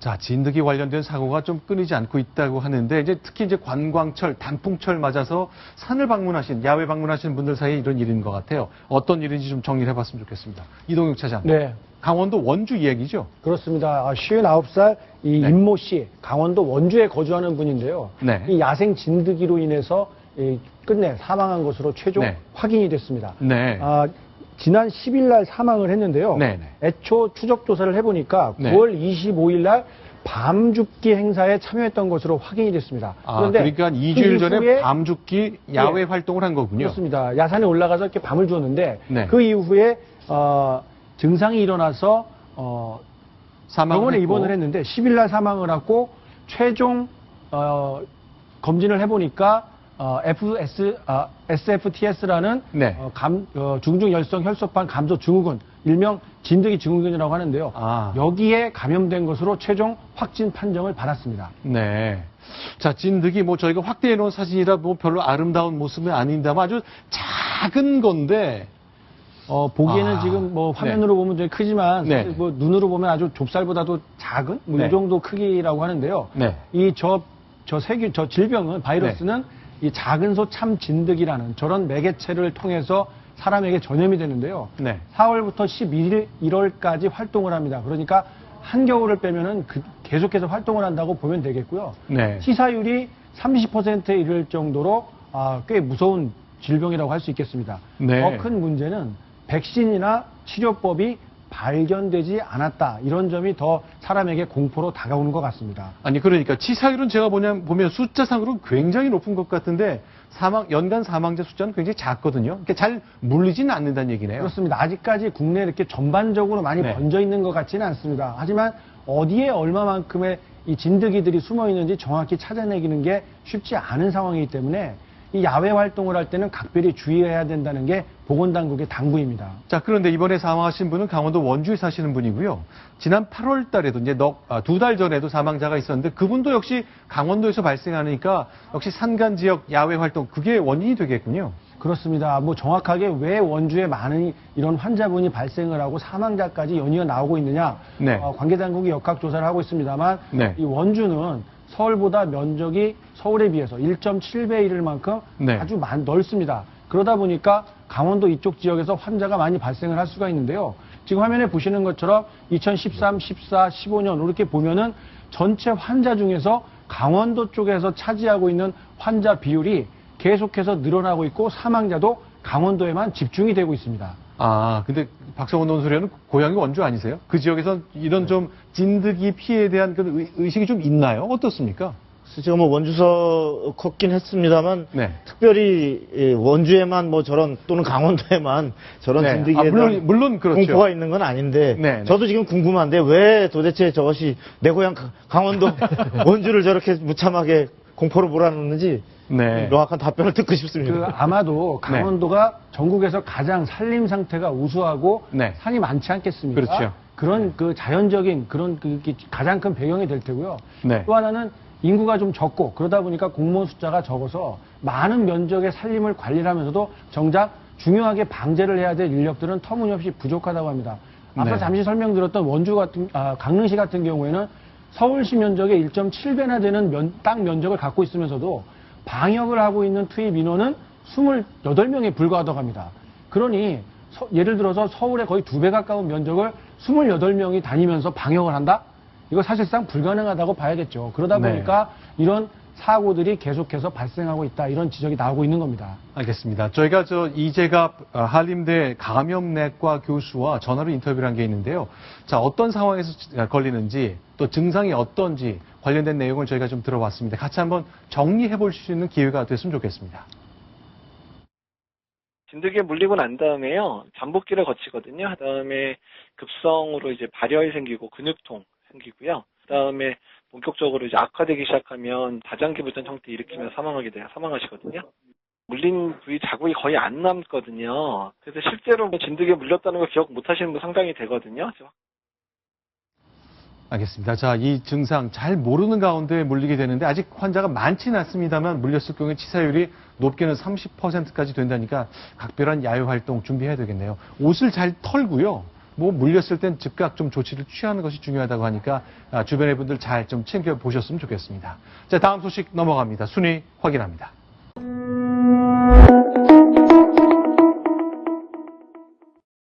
자, 진드기 관련된 사고가 좀 끊이지 않고 있다고 하는데 이제 특히 이제 관광철, 단풍철 맞아서 산을 방문하신 야외 방문하시는 분들 사이에 이런 일인 것 같아요. 어떤 일인지 좀 정리를 해봤으면 좋겠습니다. 이동욱 차장. 네. 강원도 원주 이야기죠? 그렇습니다. 59살 이 네. 임모 씨, 강원도 원주에 거주하는 분인데요. 네. 이 야생 진드기로 인해서 끝내 사망한 것으로 최종 네. 확인이 됐습니다. 네. 지난 10일 날 사망을 했는데요. 네. 애초 추적 조사를 해보니까 네. 9월 25일 날 밤죽기 행사에 참여했던 것으로 확인이 됐습니다. 그런데 그러니까 2주일 전에 밤죽기 야외 활동을 한 거군요. 그렇습니다. 야산에 올라가서 이렇게 밤을 주었는데 네. 그 이후에 증상이 일어나서 병원에 입원을 했는데 10일 날 사망을 하고 최종 검진을 해보니까 SFTS라는 네. 중증열성 혈소판 감소 증후군, 일명 진드기 증후군이라고 하는데요. 여기에 감염된 것으로 최종 확진 판정을 받았습니다. 네. 자, 진드기 저희가 확대해 놓은 사진이라 별로 아름다운 모습은 아닌다만 아주 작은 건데 보기에는 지금 화면으로 네. 보면 좀 크지만 네. 눈으로 보면 아주 좁쌀보다도 작은 네. 이 정도 크기라고 하는데요. 네. 저 질병은 바이러스는 네. 이 작은 소 참 진드기라는 저런 매개체를 통해서 사람에게 전염이 되는데요. 네. 4월부터 11월까지 활동을 합니다. 그러니까 한겨울을 빼면은 계속해서 활동을 한다고 보면 되겠고요. 네. 치사율이 30%에 이를 정도로 꽤 무서운 질병이라고 할 수 있겠습니다. 네. 더 큰 문제는 백신이나 치료법이 발견되지 않았다. 이런 점이 더 사람에게 공포로 다가오는 것 같습니다. 아니 그러니까 치사율은 제가 보면 숫자상으로 굉장히 높은 것 같은데 연간 사망자 숫자는 굉장히 작거든요. 그러니까 잘 물리지는 않는다는 얘기네요. 그렇습니다. 아직까지 국내에 이렇게 전반적으로 많이 네. 번져 있는 것 같지는 않습니다. 하지만 어디에 얼마만큼의 이 진드기들이 숨어 있는지 정확히 찾아내기는 게 쉽지 않은 상황이기 때문에 이 야외 활동을 할 때는 각별히 주의해야 된다는 게 보건당국의 당부입니다. 자, 그런데 이번에 사망하신 분은 강원도 원주에 사시는 분이고요. 지난 8월 달에도 이제 2달 전에도 사망자가 있었는데 그분도 역시 강원도에서 발생하니까 역시 산간 지역 야외 활동 그게 원인이 되겠군요. 그렇습니다. 정확하게 왜 원주에 많은 이런 환자분이 발생을 하고 사망자까지 연이어 나오고 있느냐. 네. 관계당국이 역학조사를 하고 있습니다만 네. 이 원주는 서울보다 면적이 서울에 비해서 1.7배 이를 만큼 네. 아주 넓습니다. 그러다 보니까 강원도 이쪽 지역에서 환자가 많이 발생을 할 수가 있는데요. 지금 화면에 보시는 것처럼 2013, 14, 15년 이렇게 보면은 전체 환자 중에서 강원도 쪽에서 차지하고 있는 환자 비율이 계속해서 늘어나고 있고 사망자도 강원도에만 집중이 되고 있습니다. 근데 박성원 논술위원은 고향이 원주 아니세요? 그 지역에서 이런 좀 진드기 피해에 대한 그 의식이 좀 있나요? 어떻습니까? 제가 원주서 컸긴 했습니다만 네. 특별히 원주에만 또는 강원도에만 저런 네. 진드기에 대한 물론 그렇죠. 공포가 있는 건 아닌데 네. 저도 지금 궁금한데 왜 도대체 저것이 내 고향 강원도 원주를 저렇게 무참하게 공포로 몰아넣는지 네. 명확한 답변을 듣고 싶습니다. 아마도 강원도가 전국에서 가장 산림 상태가 우수하고 네. 산이 많지 않겠습니까? 그렇죠. 그런 자연적인 그런 가장 큰 배경이 될 테고요. 네. 또 하나는 인구가 좀 적고 그러다 보니까 공무원 숫자가 적어서 많은 면적의 산림을 관리를 하면서도 정작 중요하게 방제를 해야 될 인력들은 터무니없이 부족하다고 합니다. 앞서 네. 잠시 설명드렸던 강릉시 같은 경우에는 서울시 면적의 1.7배나 되는 땅 면적을 갖고 있으면서도 방역을 하고 있는 투입 인원은 28명에 불과하다고 합니다. 그러니 예를 들어서 서울의 거의 2배 가까운 면적을 28명이 다니면서 방역을 한다? 이거 사실상 불가능하다고 봐야겠죠. 그러다 보니까 이런 사고들이 계속해서 발생하고 있다. 이런 지적이 나오고 있는 겁니다. 알겠습니다. 저희가 이재갑 한림대 감염내과 교수와 전화로 인터뷰를 한 게 있는데요. 자, 어떤 상황에서 걸리는지 또 증상이 어떤지 관련된 내용을 저희가 좀 들어봤습니다. 같이 한번 정리해 볼 수 있는 기회가 됐으면 좋겠습니다. 진드기에 물리고 난 다음에요. 잠복기를 거치거든요. 그다음에 급성으로 이제 발열이 생기고 근육통 생기고요. 그다음에 본격적으로 이제 악화되기 시작하면 다장기부전 형태 일으키며 사망하시거든요. 물린 부위 자국이 거의 안 남거든요. 그래서 실제로 진드기에 물렸다는 걸 기억 못 하시는 분 상당히 되거든요. 알겠습니다. 자, 이 증상 잘 모르는 가운데 물리게 되는데 아직 환자가 많지는 않습니다만 물렸을 경우에 치사율이 높게는 30%까지 된다니까 각별한 야외 활동 준비해야 되겠네요. 옷을 잘 털고요. 뭐 물렸을 땐 즉각 좀 조치를 취하는 것이 중요하다고 하니까 주변의 분들 잘 좀 챙겨 보셨으면 좋겠습니다. 자, 다음 소식 넘어갑니다. 순위 확인합니다.